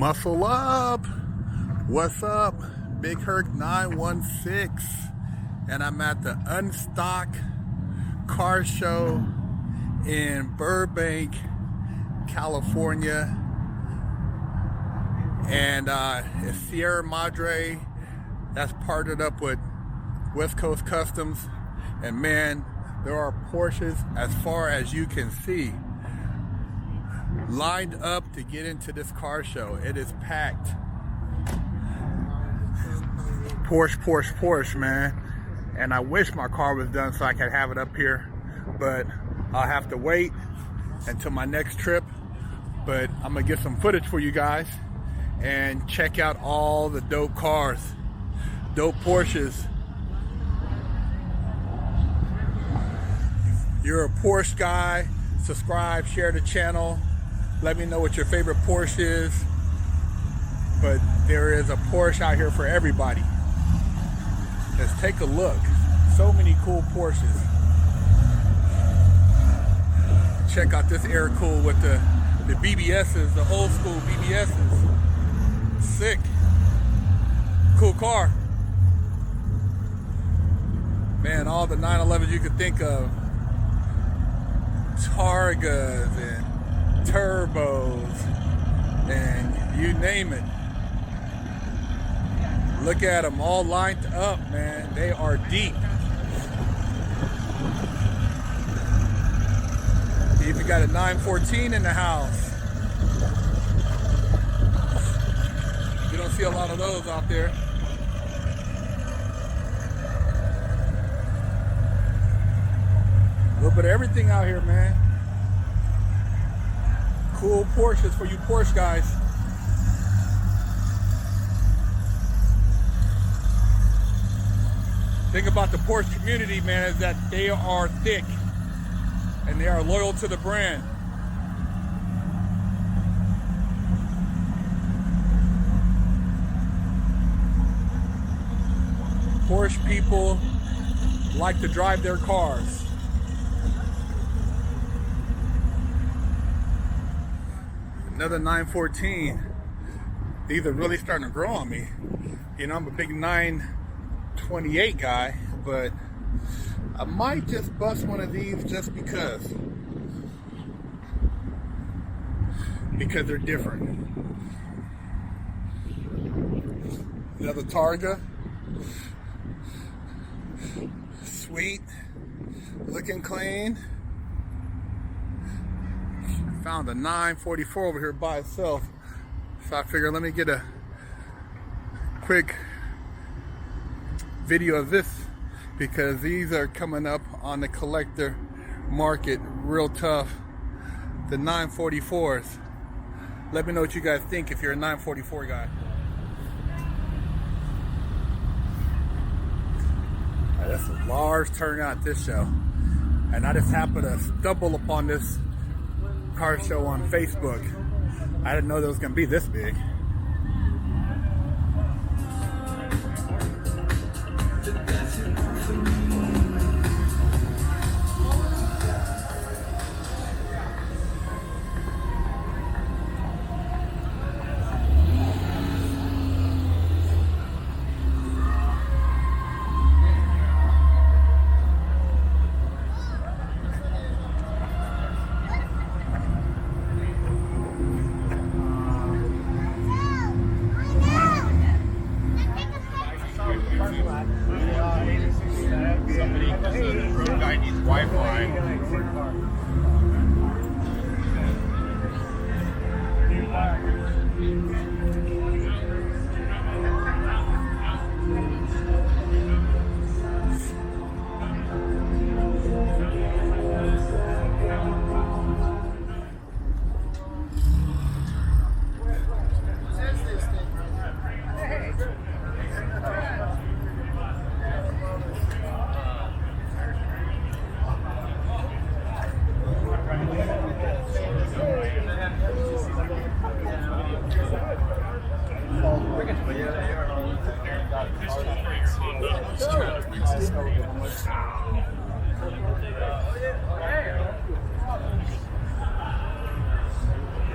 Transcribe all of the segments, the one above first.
Muscle up. What's up? Big Herc 916, and I'm at the UnStock car show in Burbank, California. And it's Sierra Madre that's partnered up with West Coast Customs, and man, there are Porsches as far as you can see lined up to get into this car show. It is packed. Porsche, man. And I wish my car was done so I could have it up here, but I'll have to wait until my next trip. But I'm gonna get some footage for you guys and check out all the dope cars, dope Porsches. You're a Porsche guy, subscribe, share the channel. Let me know what your favorite Porsche is. But there is a Porsche out here for everybody. Let's take a look. So many cool Porsches. Check out this air cool with the BBSs, the old school BBSs. Sick. Cool car. Man, all the 911s you could think of. Targas and turbos and you name it. Look at them all lined up, man. They are deep. Even got a 914 in the house. You don't see a lot of those out there. A little bit of everything out here, man. Cool Porsches for you Porsche guys. Thing about the Porsche community, man, is that they are thick and they are loyal to the brand. Porsche people like to drive their cars. Another 914. These are really starting to grow on me. You know, I'm a big 928 guy, but I might just bust one of these just because they're different. Another Targa. Sweet, looking clean. Found a 944 over here by itself, so I figured let me get a quick video of this because these are coming up on the collector market real tough. The 944s. Let me know what you guys think if you're a 944 guy. Right, that's a large turnout at this show, and I just happened to stumble upon this car show on Facebook. I didn't know that was gonna be this big. Guy needs Wi-Fi.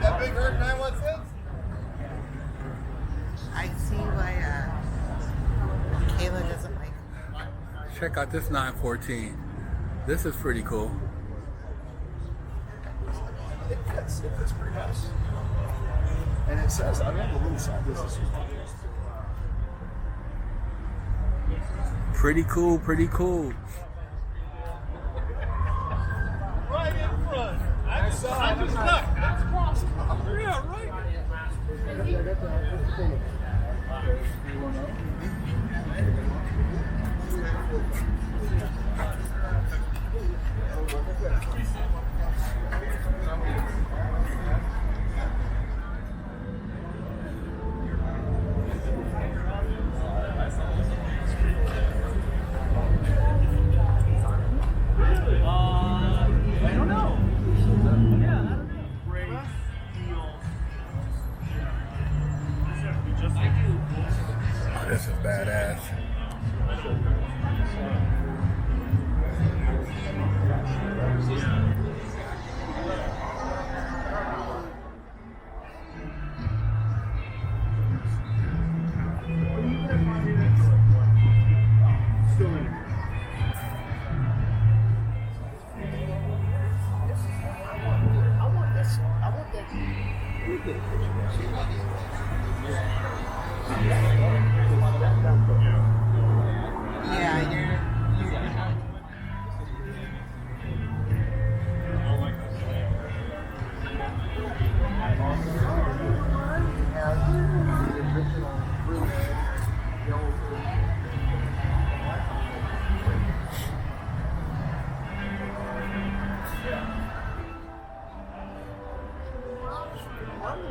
That big Herc 916? Check out this 914. This is pretty cool. It fits pretty nice. And it says, I mean, the little side, this is Pretty cool, pretty cool. Right in front. I'm just stuck. That's awesome. Yeah, right. This is badass.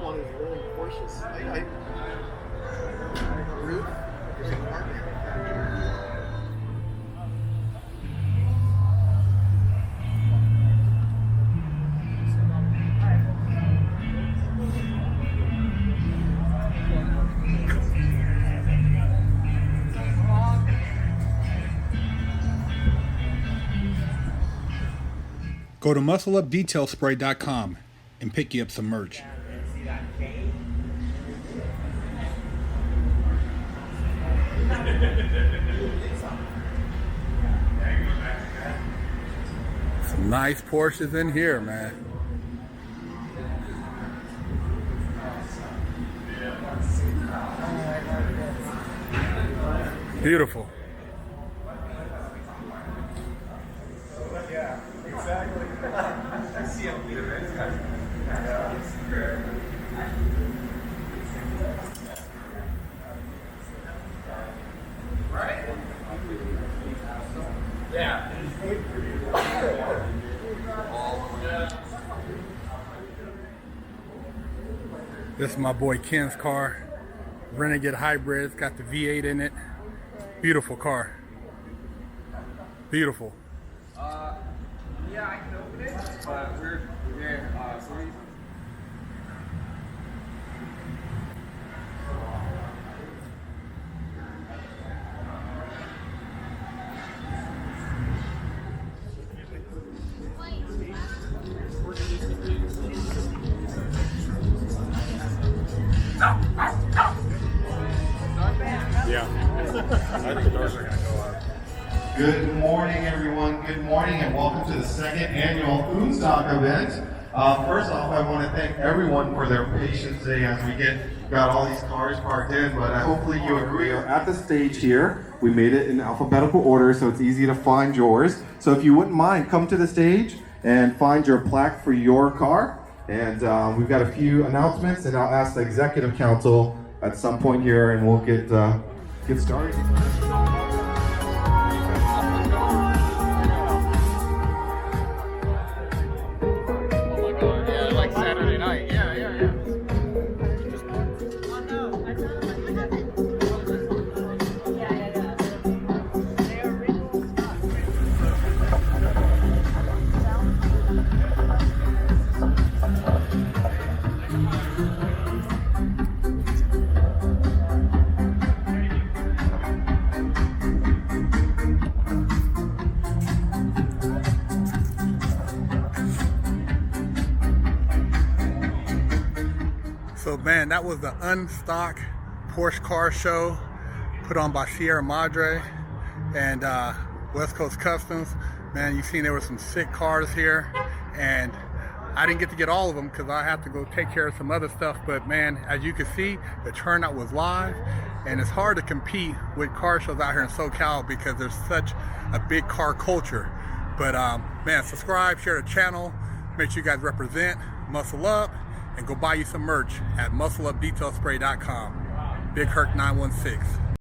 one is really Porsches. Roof. Go to muscleupdetailspray.com and pick you up some merch. Some nice Porsches in here, man. Beautiful. Yeah, exactly. I see it. Right? Yeah. This is my boy Ken's car. Renegade Hybrid. It's got the V8 in it. Beautiful car. Beautiful. Yeah, I can open it, but we're sorry. Yeah. I think the doors are going to go up. Good morning, everyone. Good morning, and welcome to the second annual UnStock event. First off, I want to thank everyone for their patience today as we got all these cars parked in, but hopefully you agree. At the stage here, we made it in alphabetical order, so it's easy to find yours. So if you wouldn't mind, come to the stage and find your plaque for your car. And we've got a few announcements, and I'll ask the executive council at some point here, and we'll get started. So man, that was the UnStock Porsche car show put on by Sierra Madre, and West Coast Customs. Man, you've seen there were some sick cars here, and I didn't get to get all of them because I have to go take care of some other stuff. But man, as you can see, the turnout was live, and it's hard to compete with car shows out here in SoCal because there's such a big car culture. But man, subscribe, share the channel, make sure you guys represent, muscle up, and go buy you some merch at muscleupdetailspray.com. Big Herc 916.